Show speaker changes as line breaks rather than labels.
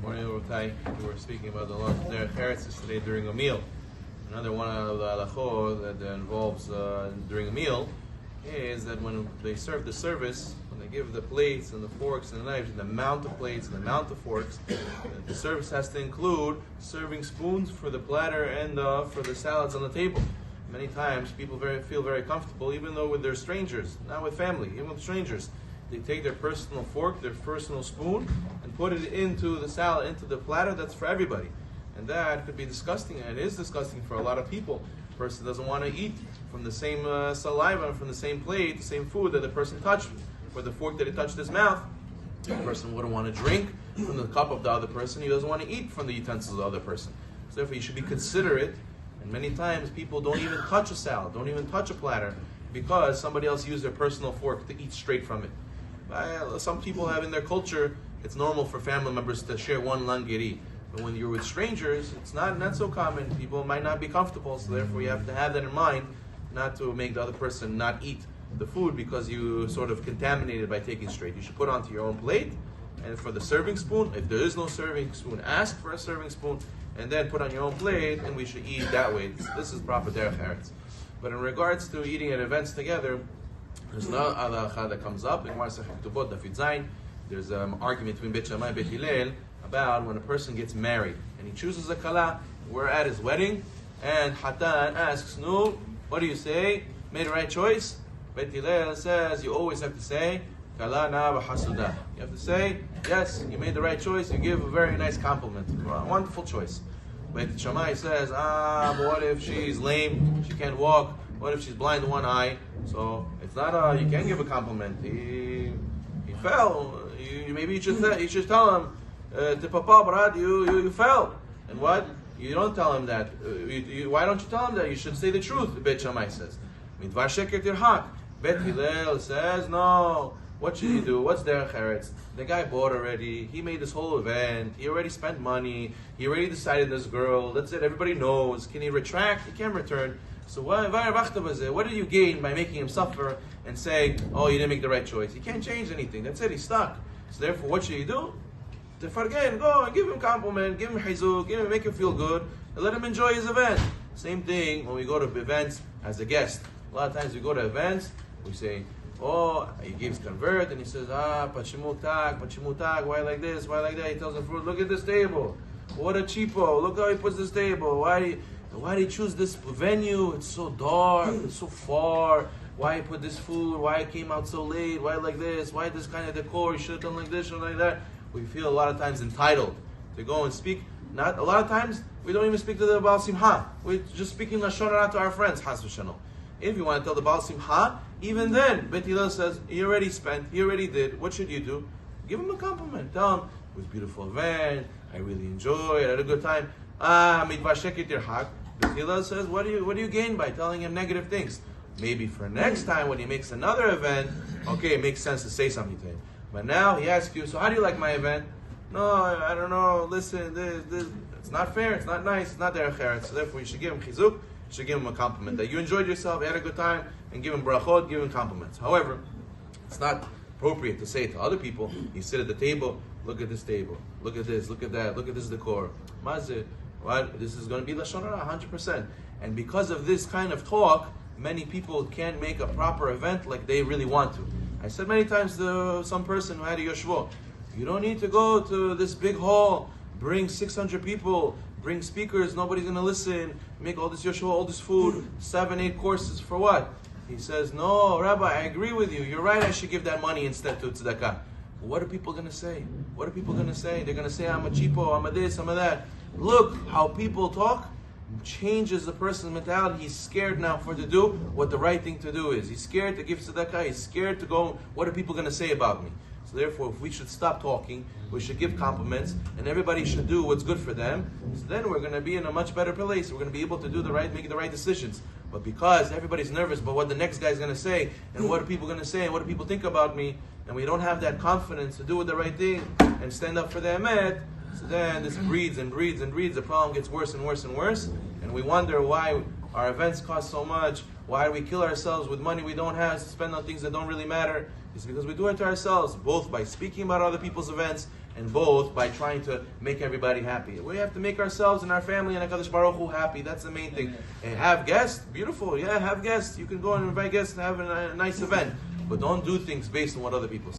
Good morning, Rabotai. We're speaking about the law of Derech Eretz today during a meal. Another one of the halachot that involves during a meal is that when they serve the service, when they give the plates and the forks and the knives, and the amount of plates and the amount of forks, the service has to include serving spoons for the platter and for the salads on the table. Many times people feel very comfortable, even though with their strangers, not with family, even with strangers. They take their personal fork, their personal spoon, and put it into the salad, into the platter that's for everybody. And that could be disgusting, and it is disgusting for a lot of people. The person doesn't want to eat from the same saliva, from the same plate, the same food that the person touched, or the fork that he touched his mouth. The person wouldn't want to drink from the cup of the other person. He doesn't want to eat from the utensils of the other person. So therefore, you should be considerate. And many times, people don't even touch a salad, don't even touch a platter, because somebody else used their personal fork to eat straight from it. Some people have in their culture, it's normal for family members to share one langiri. But when you're with strangers, it's not so common. People might not be comfortable, so therefore you have to have that in mind, not to make the other person not eat the food because you sort of contaminated by taking straight. You should put onto your own plate, and for the serving spoon, if there is no serving spoon, ask for a serving spoon, and then put on your own plate, and we should eat that way. This is proper derech eretz. But in regards to eating at events together, there's no halacha that comes up. There's an argument between Bet Shammai and Bet Hillel about when a person gets married and he chooses a kala. We're at his wedding, and Hatan asks, "No, what do you say? Made the right choice?" Bet Hillel says, "You always have to say kala na b'hasuda." You have to say, "Yes, you made the right choice." You give a very nice compliment, a wonderful choice. Bet Shammai says, but what if she's lame? She can't walk. What if she's blind in one eye? So it's not you can't give a compliment. He fell. Maybe you should tell him, to Papa, Brad, you fell. And what? You don't tell him that. Why don't you tell him that? You should say the truth, Bet Shammai says. Midvar sheker tirhak. Bet Hillel says, no. What should you do? What's derech eretz? The guy bought already. He made this whole event. He already spent money. He already decided this girl. That's it. Everybody knows. Can he retract? He can't return. So what did you gain by making him suffer and say, oh, you didn't make the right choice? He can't change anything. That's it. He's stuck. So therefore, what should you do? To forget, go and give him compliment, give him chizuk, make him feel good, and let him enjoy his event. Same thing when we go to events as a guest. A lot of times we go to events, we say, oh, he gives convert, and he says, pachimutak, why like this, why like that? He tells the fruit, look at this table. What a cheapo, look how he puts this table. Why did he choose this venue? It's so dark, it's so far. Why he put this food? Why it came out so late? Why like this? Why this kind of decor? You should have done like this or like that. We feel a lot of times entitled to go and speak. Not a lot of times we don't even speak to the Baal Simha. We're just speaking Lashon Hara to our friends. Has v'shalom. If you want to tell the Baal Simha, even then, Bet Hillel says he already spent, he already did. What should you do? Give him a compliment. Tell him it was a beautiful event. I really enjoyed. I had a good time. Midvar sheker tirhak. Bet Hillel says, what do you gain by telling him negative things? Maybe for next time when he makes another event, okay, it makes sense to say something to him. But now he asks you, so how do you like my event? No, I don't know, listen, this. It's not fair, it's not nice, it's not derech eretz. So therefore you should give him chizuk, you should give him a compliment. That you enjoyed yourself, you had a good time, and give him brachot, give him compliments. However, it's not appropriate to say to other people, you sit at the table, look at this table, look at this, look at that, look at this decor. Mazit, what? This is going to be Lashon Hara, 100%. And because of this kind of talk, many people can't make a proper event like they really want to. I said many times to some person who had a yoshvo, you don't need to go to this big hall, bring 600 people, bring speakers, nobody's going to listen, make all this yoshvo, all this food, 7-8 courses for what? He says, no, Rabbi, I agree with you. You're right, I should give that money instead to tzedakah. What are people going to say? What are people going to say? They're going to say, I'm a cheapo, I'm a this, I'm a that. Look how people talk. Changes the person's mentality. He's scared now to do what the right thing to do is. He's scared to give tzedakah. He's scared to go, what are people going to say about me? So therefore, if we should stop talking, we should give compliments, and everybody should do what's good for them, so then we're going to be in a much better place. We're going to be able to do make the right decisions. But because everybody's nervous about what the next guy's going to say, and what are people going to say, and what do people think about me, and we don't have that confidence to do the right thing, and stand up for the emet, so then this breeds and breeds and breeds. The problem gets worse and worse and worse. And we wonder why our events cost so much. Why do we kill ourselves with money we don't have to spend on things that don't really matter? It's because we do it to ourselves, both by speaking about other people's events and both by trying to make everybody happy. We have to make ourselves and our family and HaKadosh Baruch Hu happy. That's the main thing. And have guests, beautiful. Yeah, have guests. You can go and invite guests and have a nice event. But don't do things based on what other people say.